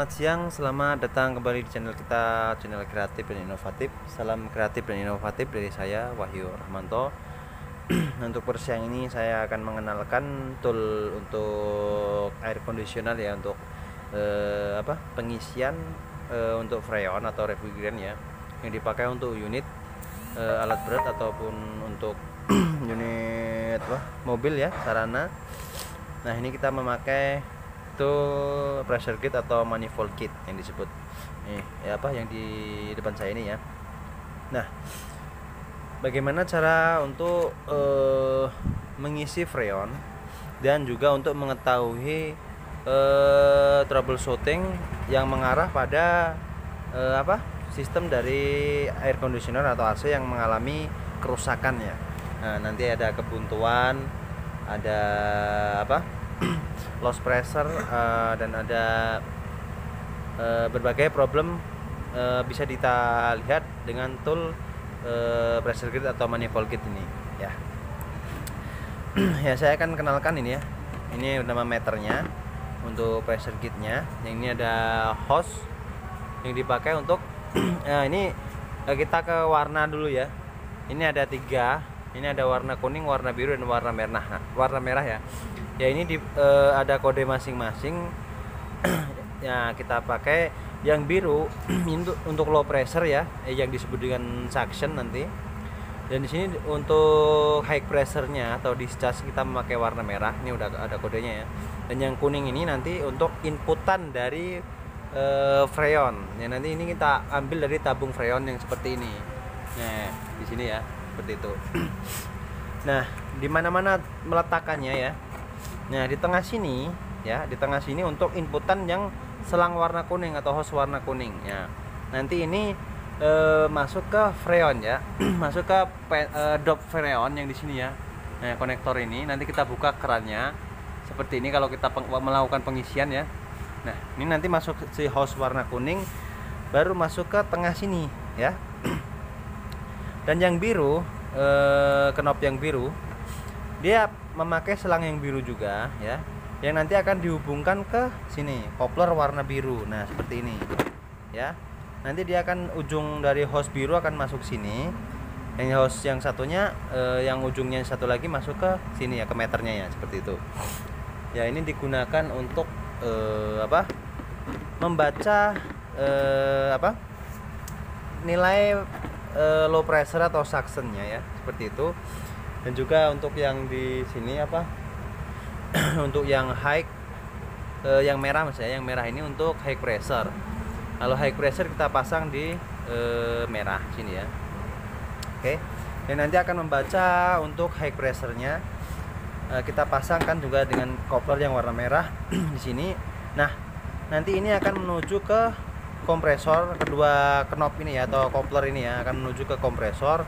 selamat siang, selamat datang kembali di channel kita, channel kreatif dan inovatif. Salam kreatif dan inovatif dari saya, Wahyu Rahmanto. Untuk siang ini saya akan mengenalkan tool untuk air conditioner ya, untuk pengisian untuk freon atau refrigeran ya, yang dipakai untuk unit alat berat ataupun untuk unit mobil ya, sarana. Nah, ini kita memakai itu pressure kit atau manifold kit yang disebut yang di depan saya ini ya. Nah, bagaimana cara untuk mengisi freon dan juga untuk mengetahui troubleshooting yang mengarah pada sistem dari air conditioner atau AC yang mengalami kerusakan ya. Nah, nanti ada kebuntuan, ada loss pressure, dan ada berbagai problem bisa kita lihat dengan tool pressure kit atau manifold kit ini ya. Ya, saya akan kenalkan ini ya. Ini nama meternya untuk pressure kitnya. Yang ini ada hose yang dipakai untuk ini kita ke warna dulu ya. Ini ada 3. Ini ada warna kuning, warna biru, dan warna merah. Nah, warna merah ya. Ya, ini ada kode masing-masing. Ya, kita pakai yang biru untuk low pressure ya, yang disebut dengan suction nanti. Dan di sini untuk high pressure-nya atau discharge kita memakai warna merah. Ini udah ada kodenya ya. Dan yang kuning ini nanti untuk inputan dari freon. Ya, nanti ini kita ambil dari tabung freon yang seperti ini. Nah, di sini ya, seperti itu. Nah, di mana-mana meletakkannya ya. Nah, di tengah sini ya, di tengah sini untuk inputan yang selang warna kuning atau hose warna kuning ya. Nanti ini masuk ke freon ya. Masuk ke drop freon yang di sini ya. Nah, konektor ini nanti kita buka kerannya seperti ini kalau kita melakukan pengisian ya. Nah, ini nanti masuk si hose warna kuning, baru masuk ke tengah sini ya. Dan yang biru, knob yang biru, dia memakai selang yang biru juga ya, yang nanti akan dihubungkan ke sini, coupler warna biru. Nah, seperti ini ya. Nanti dia akan, ujung dari hose biru akan masuk sini, yang hose yang satunya yang ujungnya satu lagi masuk ke sini ya, ke meternya ya, seperti itu ya. Ini digunakan untuk membaca nilai low pressure atau suctionnya ya, seperti itu. Dan juga untuk yang di sini untuk yang high, yang merah misalnya, yang merah ini untuk high pressure. Kalau high pressure kita pasang di merah sini ya. Oke. Dan nanti akan membaca untuk high pressure-nya, kita pasangkan juga dengan coupler yang warna merah di sini. Nah, nanti ini akan menuju ke kompresor, kedua knob ini ya, atau coupler ini ya, akan menuju ke kompresor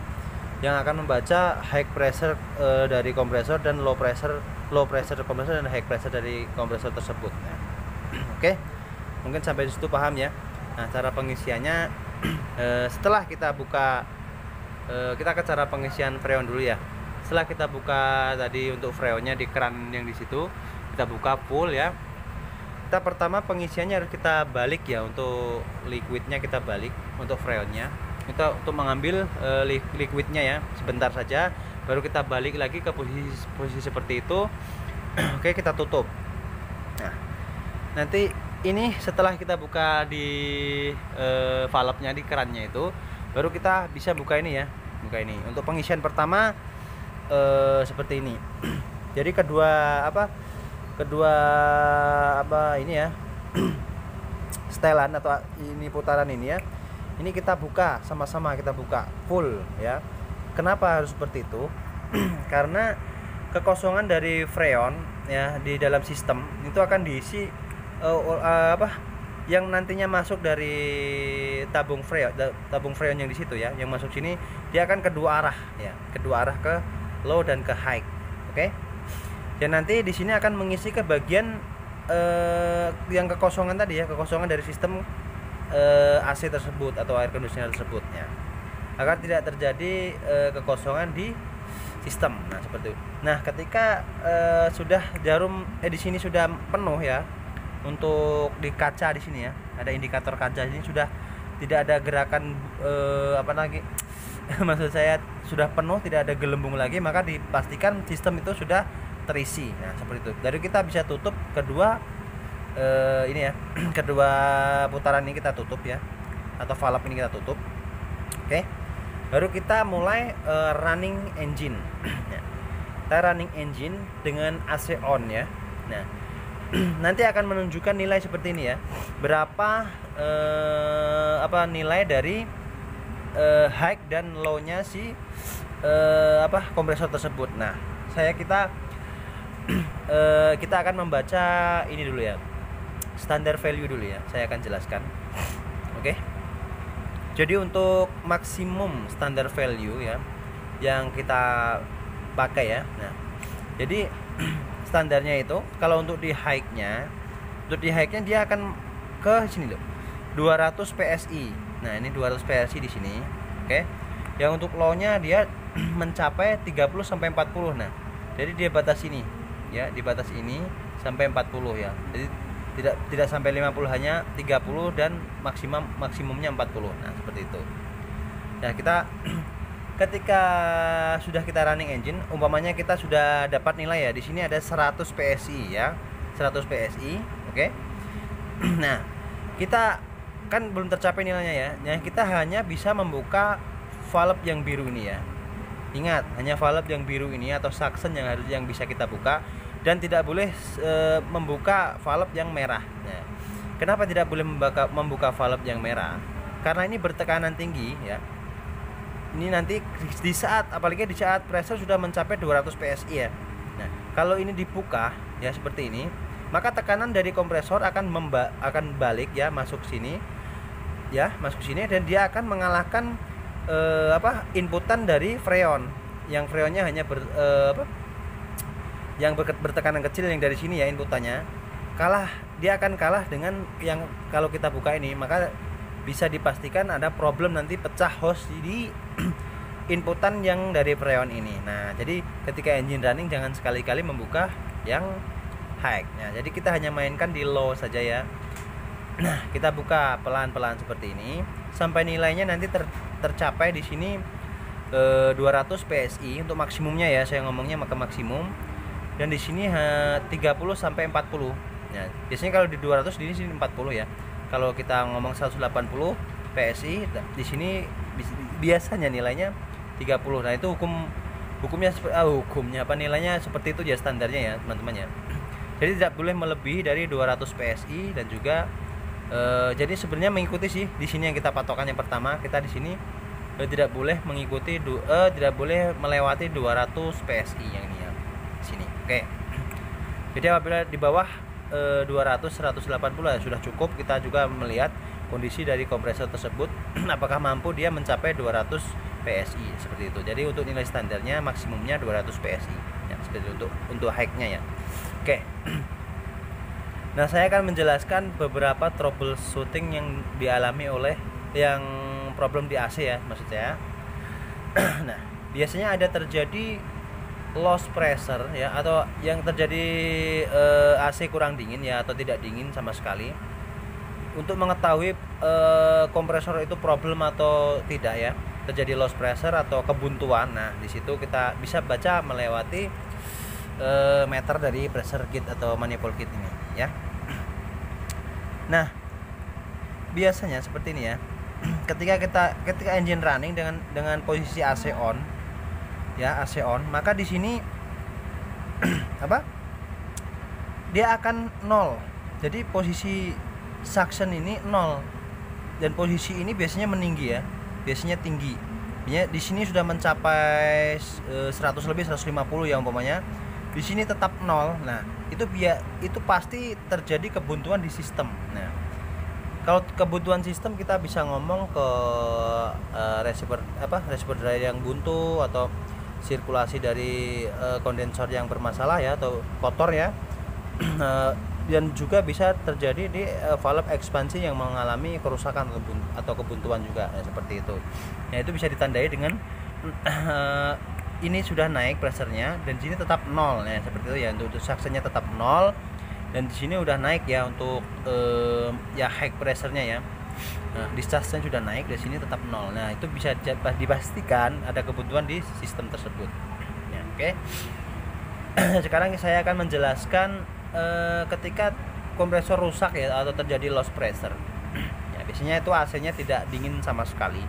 yang akan membaca high pressure dari kompresor, dan low pressure kompresor, dan high pressure dari kompresor tersebut. Nah, oke, mungkin sampai disitu paham ya. Nah, cara pengisiannya setelah kita buka, kita ke cara pengisian freon dulu ya. Setelah kita buka tadi untuk freonnya di keran yang di situ, kita buka full ya. Kita pertama pengisiannya harus kita balik ya, untuk liquidnya kita balik untuk freonnya. Kita untuk mengambil liquidnya ya, sebentar saja, baru kita balik lagi ke posisi seperti itu. Oke, kita tutup. Nah, nanti ini setelah kita buka di valve-nya, di kerannya itu, baru kita bisa buka ini ya, buka ini. Untuk pengisian pertama seperti ini. Jadi kedua ini ya, setelan atau ini putaran ini ya, ini kita buka sama-sama, kita buka full ya. Kenapa harus seperti itu? Karena kekosongan dari freon ya di dalam sistem itu akan diisi yang nantinya masuk dari tabung freon yang di situ ya, yang masuk sini, dia akan kedua arah ya, kedua arah, ke low dan ke high. Oke. Dan nanti di sini akan mengisi ke bagian yang kekosongan tadi ya, kekosongan dari sistem AC tersebut atau air conditioner tersebut ya, agar tidak terjadi kekosongan di sistem. Nah, seperti itu. Nah, ketika sudah jarum di sini sudah penuh ya, untuk di kaca di sini ya, ada indikator kaca ini sudah tidak ada gerakan apa lagi maksud saya sudah penuh, tidak ada gelembung lagi, maka dipastikan sistem itu sudah terisi. Nah seperti itu. Jadi kita bisa tutup kedua ini ya kedua putaran ini kita tutup ya, atau valve ini kita tutup. Oke, baru kita mulai running engine. Kita running engine dengan AC on ya. Nah nanti akan menunjukkan nilai seperti ini ya, berapa nilai dari high dan low nya si kompresor tersebut. Nah kita akan membaca ini dulu ya, standar value dulu ya, saya akan jelaskan. Oke, jadi untuk maksimum standar value ya yang kita pakai ya. Nah jadi standarnya itu kalau untuk di high-nya dia akan ke sini loh, 200 PSI. Nah ini 200 PSI di sini. Oke, yang untuk low-nya dia mencapai 30 sampai 40. Nah jadi dia batas ini ya, di batas ini sampai 40 ya, jadi tidak sampai 50, hanya 30 dan maksimumnya 40. Nah seperti itu. Nah kita ketika sudah kita running engine, umpamanya kita sudah dapat nilai ya, di sini ada 100 PSI ya, 100 PSI. Oke. Nah kita kan belum tercapai nilainya ya. Nah kita hanya bisa membuka valve yang biru ini ya. Ingat, hanya valve yang biru ini atau suction yang bisa kita buka, dan tidak boleh membuka valve yang merah. Nah, kenapa tidak boleh membuka valve yang merah? Karena ini bertekanan tinggi ya. Ini nanti apalagi di saat pressure sudah mencapai 200 PSI ya. Nah, kalau ini dibuka ya seperti ini, maka tekanan dari kompresor akan balik ya, masuk sini ya, dan dia akan mengalahkan inputan dari freon. Yang freonnya hanya yang bertekanan kecil yang dari sini ya, inputannya dia akan kalah dengan yang kalau kita buka ini, maka bisa dipastikan ada problem nanti pecah hose di inputan yang dari freon ini. Nah jadi ketika engine running jangan sekali-kali membuka yang high. Nah jadi kita hanya mainkan di low saja ya. Nah kita buka pelan-pelan seperti ini sampai nilainya nanti tercapai di sini 200 PSI untuk maksimumnya ya, saya ngomongnya maka maksimum. Dan di sini 30 sampai 40. Nah biasanya kalau di 200 di sini 40 ya. Kalau kita ngomong 180 PSI di sini biasanya nilainya 30. Nah itu hukumnya nilainya seperti itu ya, standarnya ya teman-teman ya. Jadi tidak boleh melebihi dari 200 PSI, dan juga jadi sebenarnya mengikuti sih di sini yang kita patokan yang pertama, kita di sini tidak boleh mengikuti tidak boleh melewati 200 PSI yang ini ya di sini. Oke. Jadi apabila di bawah 200 180 ya sudah cukup. Kita juga melihat kondisi dari kompresor tersebut apakah mampu dia mencapai 200 PSI seperti itu. Jadi untuk nilai standarnya maksimumnya 200 PSI ya, seperti itu untuk high-nya ya. Oke. Nah saya akan menjelaskan beberapa troubleshooting yang dialami oleh yang problem di AC ya, maksud saya. Nah biasanya ada terjadi loss pressure ya, atau yang terjadi AC kurang dingin ya, atau tidak dingin sama sekali. Untuk mengetahui kompresor itu problem atau tidak ya, terjadi loss pressure atau kebuntuan. Nah di situ kita bisa baca melewati meter dari pressure gauge atau manifold gauge ini ya. Nah biasanya seperti ini ya, ketika engine running dengan posisi AC on ya, AC on, maka di sini dia akan 0. Jadi posisi suction ini 0, dan posisi ini biasanya meninggi ya, biasanya tinggi. Biasanya di sini sudah mencapai 100 lebih 150 ya umpamanya, di sini tetap 0. Nah itu pasti terjadi kebuntuan di sistem. Nah kalau kebuntuan sistem kita bisa ngomong ke receiver dryer yang buntu, atau sirkulasi dari kondensor yang bermasalah ya, atau kotor ya. Dan juga bisa terjadi di valve ekspansi yang mengalami kerusakan atau kebuntuan juga ya, seperti itu. Nah itu bisa ditandai dengan ini sudah naik pressure-nya dan sini tetap 0 ya, seperti itu ya. Untuk suction-nya tetap 0 dan di sini udah naik ya untuk ya high pressure-nya ya. Nah, discharge-nya sudah naik, di sini tetap 0. Nah, itu bisa dipastikan ada kebutuhan di sistem tersebut. Ya, oke. Sekarang saya akan menjelaskan ketika kompresor rusak ya atau terjadi loss pressure. Ya, biasanya itu AC-nya tidak dingin sama sekali.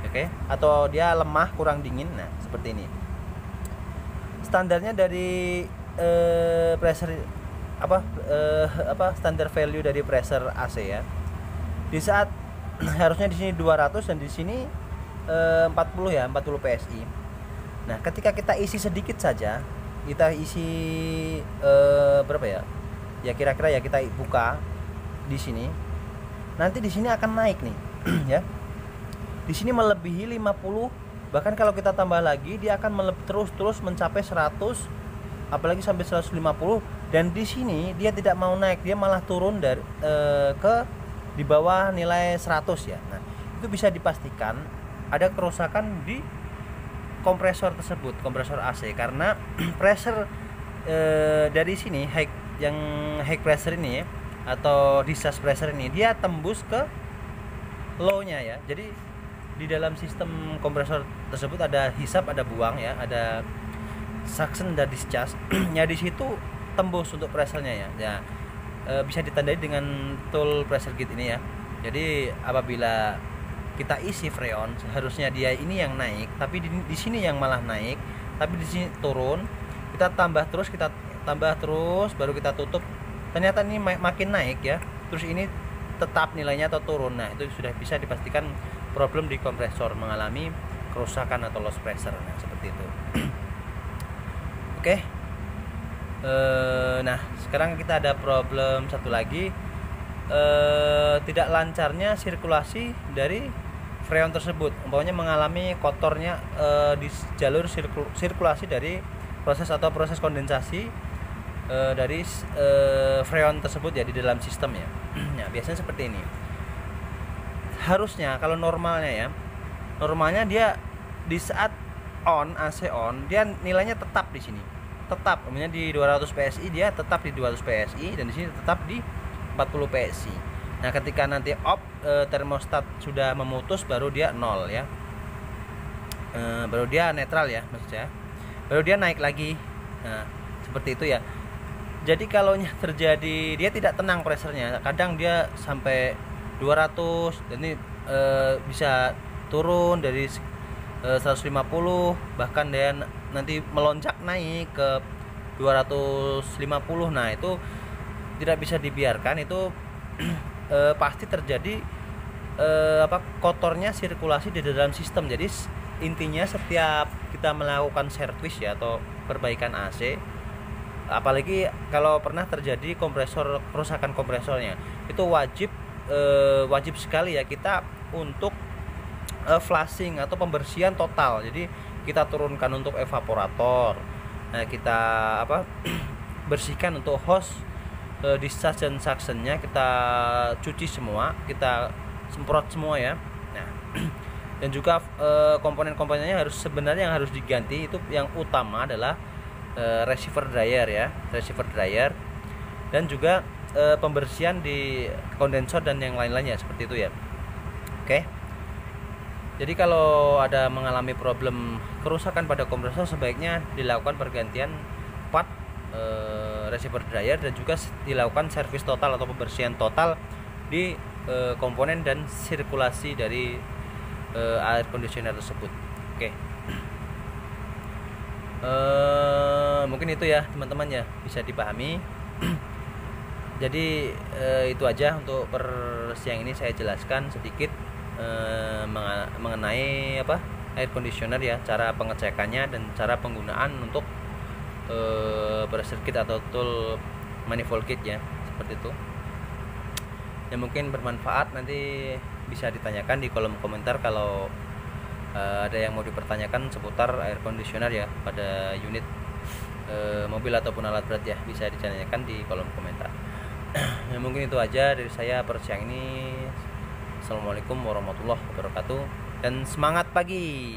Oke, atau dia lemah, kurang dingin. Nah, seperti ini. Standarnya dari pressure standar value dari pressure AC ya. Di saat harusnya di sini 200 dan di sini 40 ya, 40 PSI. Nah, ketika kita isi sedikit saja, kita isi berapa ya? Ya kira-kira ya kita buka di sini. Nanti di sini akan naik nih, ya. Di sini melebihi 50, bahkan kalau kita tambah lagi dia akan terus mencapai 100, apalagi sampai 150, dan di sini dia tidak mau naik, dia malah turun dari ke di bawah nilai 100 ya. Nah, itu bisa dipastikan ada kerusakan di kompresor tersebut, kompresor AC, karena pressure dari sini high pressure ini ya, atau discharge pressure ini dia tembus ke low-nya ya. Jadi di dalam sistem kompresor tersebut ada hisap, ada buang ya, ada suction dan discharge. Ya di situ tembus untuk pressure-nya ya. Ya bisa ditandai dengan tool pressure gauge ini ya. Jadi apabila kita isi freon, seharusnya dia ini yang naik, tapi di sini yang malah naik, tapi di sini turun. Kita tambah terus, baru kita tutup. Ternyata ini makin naik ya. Terus ini tetap nilainya atau turun. Nah, itu sudah bisa dipastikan problem di kompresor mengalami kerusakan atau loss pressure. Nah, seperti itu. Oke. Nah, sekarang kita ada problem satu lagi, tidak lancarnya sirkulasi dari freon tersebut, umpamanya mengalami kotornya di jalur sirkulasi dari proses kondensasi dari freon tersebut ya di dalam sistem ya. Nah, biasanya seperti ini. Harusnya kalau normalnya dia di saat AC on dia nilainya tetap di sini. Tetap, namanya di 200 PSI dia tetap di 200 PSI, dan di sini tetap di 40 PSI. Nah, ketika nanti off, termostat sudah memutus, baru dia 0 ya. Baru dia netral ya maksudnya. Baru dia naik lagi. Nah, seperti itu ya. Jadi kalau terjadi dia tidak tenang pressernya, kadang dia sampai 200 dan ini bisa turun dari 150, bahkan dia nanti melonjak naik ke 250. Nah, itu tidak bisa dibiarkan, itu pasti terjadi kotornya sirkulasi di dalam sistem. Jadi intinya setiap kita melakukan servis ya atau perbaikan AC, apalagi kalau pernah terjadi kerusakan kompresornya, itu wajib sekali ya kita untuk flushing atau pembersihan total. Jadi kita turunkan untuk evaporator, kita bersihkan untuk hose, discharge dan suctionnya kita cuci semua, kita semprot semua ya. Nah, dan juga komponen-komponennya sebenarnya yang harus diganti itu yang utama adalah receiver dryer dan juga pembersihan di kondensor dan yang lain-lainnya seperti itu ya. Oke. Jadi kalau ada mengalami problem kerusakan pada kompresor, sebaiknya dilakukan pergantian part receiver dryer dan juga dilakukan servis total atau pembersihan total di komponen dan sirkulasi dari air conditioner tersebut. Oke. Mungkin itu ya teman-teman ya, bisa dipahami. Jadi itu aja untuk siang ini saya jelaskan sedikit mengenai air conditioner ya, cara pengecekannya dan cara penggunaan untuk pressure gauge atau tool manifold gauge ya, seperti itu. Ya, mungkin bermanfaat, nanti bisa ditanyakan di kolom komentar kalau ada yang mau dipertanyakan seputar air conditioner ya pada unit mobil ataupun alat berat ya, bisa ditanyakan di kolom komentar. Ya, mungkin itu aja dari saya per siang ini. Assalamualaikum warahmatullahi wabarakatuh dan semangat pagi.